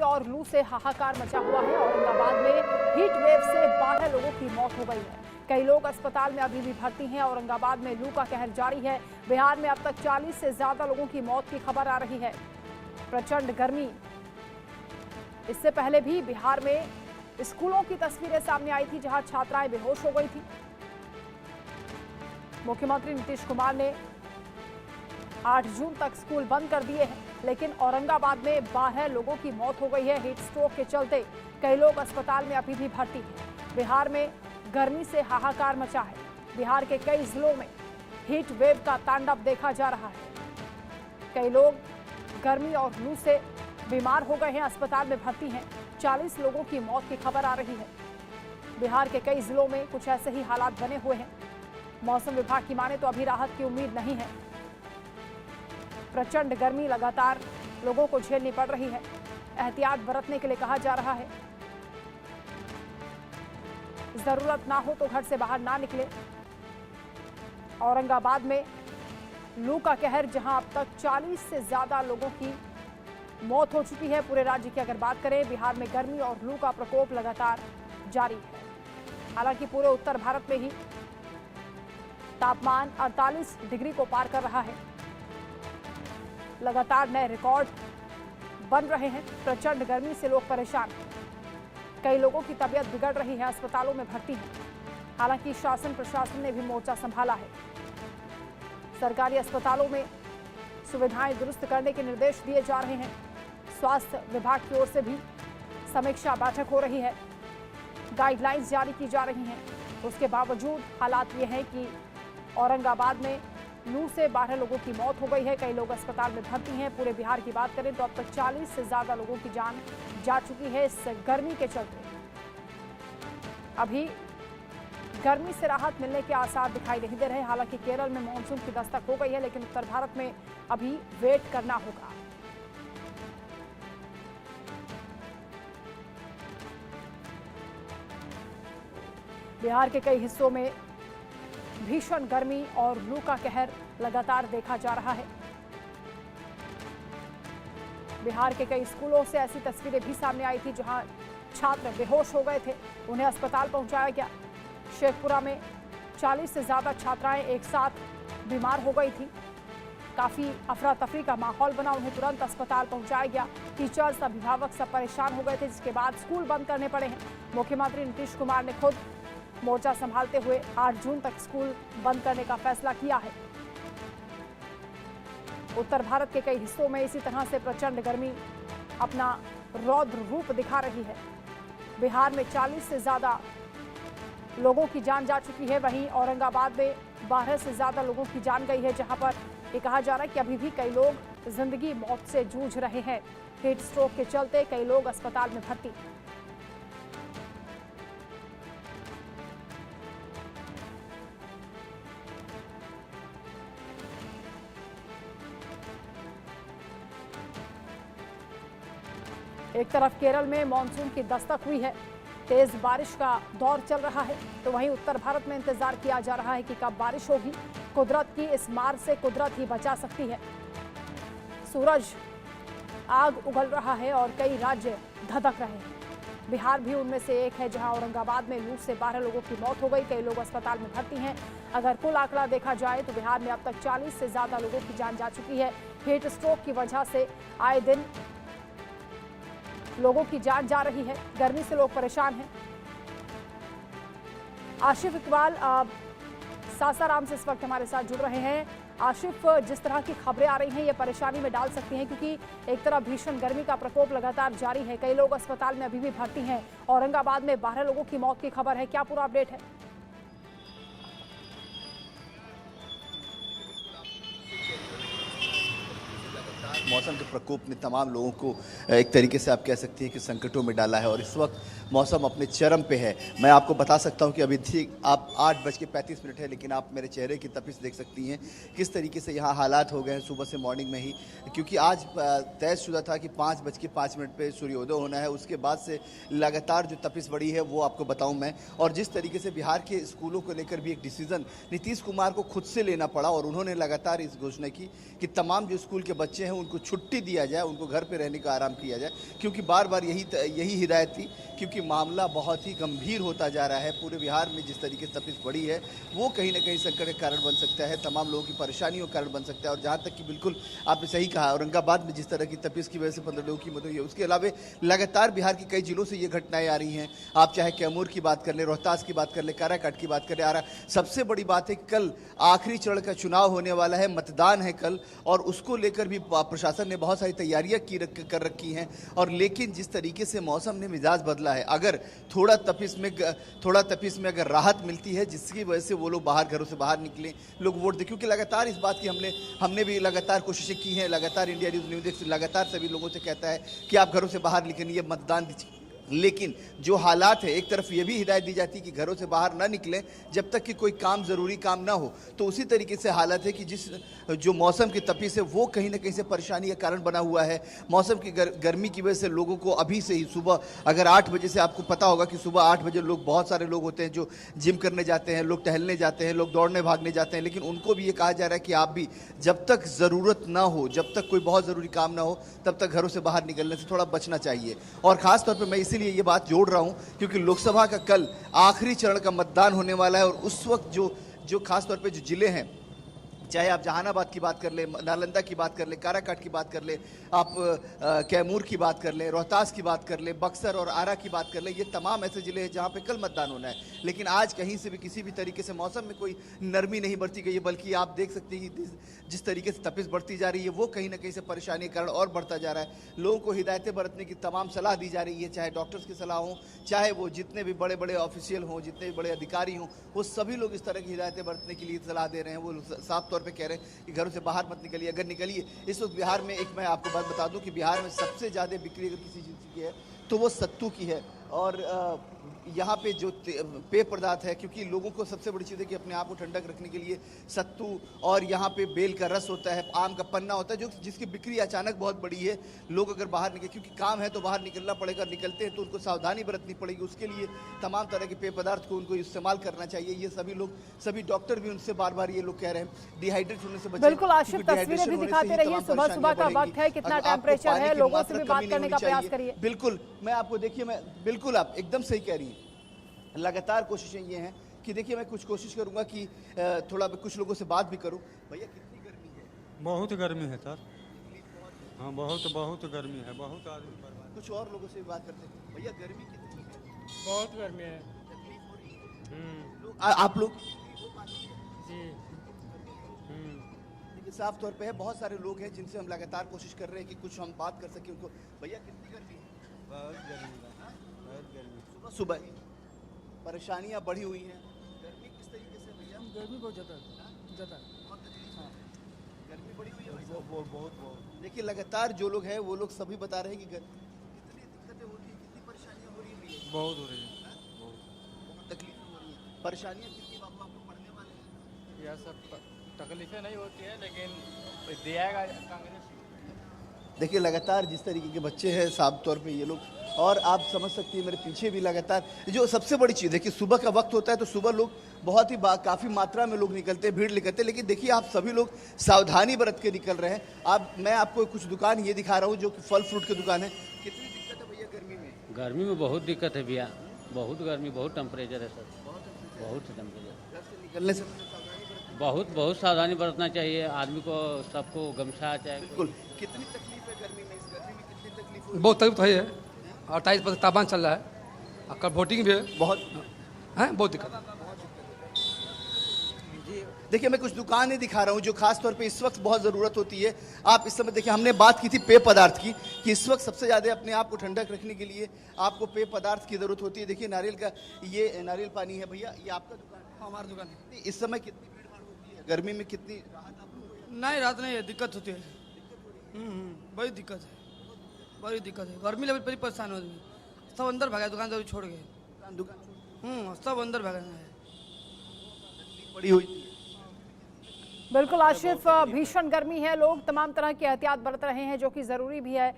और लू से हाहाकार मचा हुआ है। औरंगाबाद में हीट वेव से 12 लोगों की मौत हो गई है। कई लोग अस्पताल में अभी भी भर्ती हैं। औरंगाबाद में लू का कहर जारी है। बिहार में अब तक 40 से ज्यादा लोगों की मौत की खबर आ रही है। प्रचंड गर्मी। इससे पहले भी बिहार में स्कूलों की तस्वीरें सामने आई थी, जहां छात्राएं बेहोश हो गई थी। मुख्यमंत्री नीतीश कुमार ने 8 जून तक स्कूल बंद कर दिए हैं, लेकिन औरंगाबाद में 12 लोगों की मौत हो गई है। हीट स्ट्रोक के चलते कई लोग अस्पताल में अभी भी भर्ती हैं। बिहार में गर्मी से हाहाकार मचा है। बिहार के कई जिलों में हीट वेव का तांडव देखा जा रहा है। कई लोग गर्मी और लू से बीमार हो गए हैं, अस्पताल में भर्ती हैं। 40 लोगों की मौत की खबर आ रही है। बिहार के कई जिलों में कुछ ऐसे ही हालात बने हुए हैं। मौसम विभाग की माने तो अभी राहत की उम्मीद नहीं है। प्रचंड गर्मी लगातार लोगों को झेलनी पड़ रही है। एहतियात बरतने के लिए कहा जा रहा है। जरूरत ना हो तो घर से बाहर ना निकले। औरंगाबाद में लू का कहर, जहां अब तक 40 से ज्यादा लोगों की मौत हो चुकी है। पूरे राज्य की अगर बात करें, बिहार में गर्मी और लू का प्रकोप लगातार जारी है। हालांकि पूरे उत्तर भारत में ही तापमान 48 डिग्री को पार कर रहा है। लगातार नए रिकॉर्ड बन रहे हैं। प्रचंड गर्मी से लोग परेशान हैं। कई लोगों की तबीयत बिगड़ रही है, अस्पतालों में भर्ती हैं। हालांकि शासन प्रशासन ने भी मोर्चा संभाला है। सरकारी अस्पतालों में सुविधाएं दुरुस्त करने के निर्देश दिए जा रहे हैं। स्वास्थ्य विभाग की ओर से भी समीक्षा बैठक हो रही है। गाइडलाइंस जारी की जा रही हैं। उसके बावजूद हालात ये हैं कि औरंगाबाद में लू से 12 लोगों की मौत हो गई है। कई लोग अस्पताल में भर्ती हैं। पूरे बिहार की बात करें तो अब तक 40 से ज्यादा लोगों की जान जा चुकी है इस गर्मी के चलते। अभी गर्मी से राहत मिलने के आसार दिखाई नहीं दे रहे। हालांकि केरल में मानसून की दस्तक हो गई है, लेकिन उत्तर भारत में अभी वेट करना होगा। बिहार के कई हिस्सों में भीषण गर्मी और लू का कहर लगातार देखा जा रहा है। बिहार के कई स्कूलों से ऐसी तस्वीरें भी सामने आई थी, जहां छात्र बेहोश हो गए थे। उन्हें अस्पताल पहुंचाया गया। शेखपुरा में 40 से ज्यादा छात्राएं एक साथ बीमार हो गई थी। काफी अफरा तफरी का माहौल बना। उन्हें तुरंत अस्पताल पहुंचाया गया। टीचर्स, अभिभावक सब परेशान हो गए थे, जिसके बाद स्कूल बंद करने पड़े हैं। मुख्यमंत्री नीतीश कुमार ने खुद मोर्चा संभालते हुए 8 जून तक स्कूल बंद करने का फैसला किया है। उत्तर भारत के कई हिस्सों में इसी तरह से प्रचंड गर्मी अपना रौद्र रूप दिखा रही है। बिहार में 40 से ज्यादा लोगों की जान जा चुकी है। वहीं औरंगाबाद में 12 से ज्यादा लोगों की जान गई है, जहां पर ये कहा जा रहा है कि अभी भी कई लोग जिंदगी मौत से जूझ रहे हैं। हीट स्ट्रोक के चलते कई लोग अस्पताल में भर्ती। एक तरफ केरल में मानसून की दस्तक हुई है, तेज बारिश का दौर चल रहा है, तो वहीं उत्तर भारत में इंतजार किया जा रहा है कि कब बारिश होगी। कुदरत की इस मार से कुदरत ही बचा सकती है। सूरज आग उगल रहा है और कई राज्य धधक रहे हैं। बिहार भी उनमें से एक है, जहां औरंगाबाद में लू से 12 लोगों की मौत हो गई। कई लोग अस्पताल में भर्ती हैं। अगर कुल आंकड़ा देखा जाए तो बिहार में अब तक 40 से ज्यादा लोगों की जान जा चुकी है। हीट स्ट्रोक की वजह से आए दिन लोगों की जान जा रही है। गर्मी से लोग परेशान हैं। आशिफ इकबाल सासाराम से इस वक्त हमारे साथ जुड़ रहे हैं। आशिफ, जिस तरह की खबरें आ रही हैं, ये परेशानी में डाल सकती हैं, क्योंकि एक तरफ भीषण गर्मी का प्रकोप लगातार जारी है। कई लोग अस्पताल में अभी भी भर्ती हैं। औरंगाबाद में 12 लोगों की मौत की खबर है। क्या पूरा अपडेट है? मौसम के प्रकोप ने तमाम लोगों को एक तरीके से आप कह सकती हैं कि संकटों में डाला है और इस वक्त मौसम अपने चरम पे है। मैं आपको बता सकता हूं कि अभी ठीक आप 8:35 है, लेकिन आप मेरे चेहरे की तपिश देख सकती हैं किस तरीके से यहाँ हालात हो गए हैं सुबह से मॉर्निंग में ही, क्योंकि आज तयशुदा था कि 5:05 पे सूर्योदय होना है। उसके बाद से लगातार जो तपिश बढ़ी है वो आपको बताऊँ मैं। और जिस तरीके से बिहार के स्कूलों को लेकर भी एक डिसीजन नीतीश कुमार को खुद से लेना पड़ा और उन्होंने लगातार इस घोषणा की कि तमाम जो स्कूल के बच्चे हैं उनको छुट्टी दिया जाए, उनको घर पे रहने का आराम किया जाए, क्योंकि बार बार यही हिदायत थी, क्योंकि मामला बहुत ही गंभीर होता जा रहा है। पूरे बिहार में जिस तरीके से तपिश बढ़ी है वो कहीं ना कहीं संकट का कारण बन सकता है, तमाम लोगों की परेशानियों का कारण बन सकता है। और जहाँ तक कि बिल्कुल आपने सही कहा, औरंगाबाद में जिस तरह की तपिश की वजह से 15 लोगों की मौत हुई है, उसके अलावा लगातार बिहार के कई जिलों से ये घटनाएं आ रही हैं। आप चाहे कैमूर की बात कर ले, रोहतास की बात कर ले, काराकाट की बात कर ले, आ रहा सबसे बड़ी बात है कल आखिरी चरण का चुनाव होने वाला है, मतदान है कल, और उसको लेकर भी प्रशासन ने बहुत सारी तैयारियां कर रखी हैं। और लेकिन जिस तरीके से मौसम ने मिजाज बदला है, अगर थोड़ा तपिश में अगर राहत मिलती है, जिसकी वजह से वो लोग घरों से बाहर निकले, लोग वोट दें, क्योंकि लगातार इस बात की हमने भी लगातार कोशिशें की हैं, लगातार इंडिया न्यूज़ लगातार सभी लोगों से कहता है कि आप घरों से बाहर निकलिए, मतदान दीजिए। लेकिन जो हालात है, एक तरफ ये भी हिदायत दी जाती है कि घरों से बाहर ना निकलें जब तक कि कोई ज़रूरी काम ना हो, तो उसी तरीके से हालत है कि जो मौसम की तपिश है वो कहीं ना कहीं से परेशानी का कारण बना हुआ है। मौसम की गर्मी की वजह से लोगों को अभी से ही सुबह अगर 8 बजे से, आपको पता होगा कि सुबह 8 बजे बहुत सारे लोग होते हैं जो जिम करने जाते हैं, लोग टहलने जाते हैं, लोग दौड़ने भागने जाते हैं, लेकिन उनको भी ये कहा जा रहा है कि आप भी जब तक ज़रूरत ना हो, जब तक कोई बहुत ज़रूरी काम ना हो, तब तक घरों से बाहर निकलने से थोड़ा बचना चाहिए। और ख़ासतौर पर मैं इसीलिए ये बात जोड़ रहा हूं क्योंकि लोकसभा का कल आखिरी चरण का मतदान होने वाला है, और उस वक्त जो खासतौर पे जो जिले हैं, चाहे आप जहानाबाद की बात कर ले, नालंदा की बात कर ले, काराकाट की बात कर ले, आप कैमूर की बात कर ले, रोहतास की बात कर ले, बक्सर और आरा की बात कर ले, ये तमाम ऐसे जिले हैं जहां पे कल मतदान होना है। लेकिन आज कहीं से भी किसी भी तरीके से मौसम में कोई नरमी नहीं बरती गई है, बल्कि आप देख सकते हैं कि जिस तरीके से तपिश बढ़ती जा रही है वो कहीं ना कहीं से परेशानी के कारण और बढ़ता जा रहा है। लोगों को हिदायतें बरतने की तमाम सलाह दी जा रही है, चाहे डॉक्टर्स की सलाह हो, चाहे वो जितने भी बड़े बड़े ऑफिशियल हों, जितने भी बड़े अधिकारी हों, वो सभी लोग इस तरह की हिदायतें बरतने के लिए सलाह दे रहे हैं। वो साफ तौर पर कह रहे हैं कि घरों से बाहर मत निकलिए, अगर निकलिए। इस वक्त बिहार में एक मैं आपको बात बता दूं कि बिहार में सबसे ज़्यादा बिक्री अगर किसी चीज़ की है तो वो सत्तू की है। और यहाँ पे जो पेय पदार्थ है, क्योंकि लोगों को सबसे बड़ी चीज़ है कि अपने आप को ठंडक रखने के लिए सत्तू, और यहाँ पे बेल का रस होता है, आम का पन्ना होता है, जिसकी बिक्री अचानक बहुत बड़ी है। लोग अगर बाहर निकले, क्योंकि काम है तो बाहर निकलना पड़ेगा, निकलते हैं तो उनको सावधानी बरतनी पड़ेगी, उसके लिए तमाम तरह के पेय पदार्थ को उनको इस्तेमाल करना चाहिए। ये सभी डॉक्टर भी उनसे बार बार ये लोग कह रहे हैं डिहाइड्रेट होने से बचें। बिल्कुल आशिफ, तस्वीरें भी दिखाते रहिए, सुबह सुबह का वक्त है, कितना टेम्परेचर है, लोगों से भी बात करने का प्रयास करिए। बिल्कुल, मैं आपको देखिए, मैं बिल्कुल, आप एकदम सही कह रही हैं। लगातार कोशिशें ये हैं कि देखिए, मैं कुछ कोशिश करूंगा कि थोड़ा कुछ लोगों से बात भी करूं। भैया कितनी गर्मी है? बहुत गर्मी है सर। हाँ, बहुत गर्मी है, बहुत आदमी बर्बाद। कुछ और लोगों से भी बात करते हैं। भैया गर्मी कितनी है? बहुत गर्मी है। तकलीफ हो रही है? आप लोग जी। देखिए, साफ तौर पे है, बहुत सारे लोग हैं जिनसे हम लगातार कोशिश कर रहे हैं कि कुछ हम बात कर सकें उनको। भैया कितनी गर्मी है? बहुत गर्मी है, बहुत गर्मी। सुबह परेशानियां बढ़ी हुई हैं। गर्मी किस तरीके से भैया? गर्मी बहुत ज़्यादा बहुत तकलीफ है। गर्मी बढ़ी हुई है भाई साहब? बहुत। देखिए, लगातार जो लोग हैं वो लोग सभी बता रहे हैं कि कितनी दिक्कतें हो रही है, कितनी परेशानियां हो रही है भैया? बहुत हो रही है, बहुत तकलीफें हो रही है। परेशानियां कितनी बाबू आप लोग पढ़ने वाले हैं? यह सब तकलीफें नहीं होती है, लेकिन दियागा कांग्रेस। देखिए, लगातार जिस तरीके के बच्चे हैं, साफ तौर पे ये लोग, और आप समझ सकती हैं मेरे पीछे भी लगातार जो सबसे बड़ी चीज़ है कि सुबह का वक्त होता है तो सुबह लोग बहुत ही काफ़ी मात्रा में लोग निकलते हैं, भीड़ निकलते हैं। लेकिन देखिए, आप सभी लोग सावधानी बरत के निकल रहे हैं। मैं आपको कुछ दुकान ये दिखा रहा हूँ जो कि फल फ्रूट की दुकान है। कितनी दिक्कत है भैया गर्मी में? गर्मी में बहुत दिक्कत है भैया, बहुत गर्मी, बहुत टेम्परेचर है सर, बहुत टेम्परेचर। घर से निकलने से बहुत सावधानी बरतना चाहिए आदमी को, सबको गमछा चाहिए। बिल्कुल। कितनी तकलीफ है गर्मी में? इस गर्मी में कितनी तकलीफ हो? बहुत तकलीफ तो है, 28% तापमान चल रहा है, और कल वोटिंग भी है, बहुत बहुत दिक्कत। देखिए, मैं कुछ दुकानें दिखा रहा हूँ जो खास तौर पे इस वक्त बहुत ज़रूरत होती है। आप इस समय देखिए, हमने बात की थी पेय पदार्थ की कि इस वक्त सबसे ज़्यादा अपने आप को ठंडक रखने के लिए आपको पेय पदार्थ की ज़रूरत होती है। देखिए, ये नारियल पानी है भैया, ये आपका दुकान है? हमारी दुकान है। इस समय कितनी भीड़ भाड़ होती है? गर्मी में कितनी राहत आप लोगों को? नहीं, रात नहीं है, दिक्कत होती है, बड़ी दिक्कत है, बड़ी दिक्कत है। गर्मी लेवल पर परेशान हो आदमी, सब अंदर भागा, दुकान तो छोड़ गए, दुकान सब अंदर भागा है, बड़ी हुई। बिल्कुल आशिफ, भीषण गर्मी है, लोग तमाम तरह की एहतियात बरत रहे हैं जो कि ज़रूरी भी है।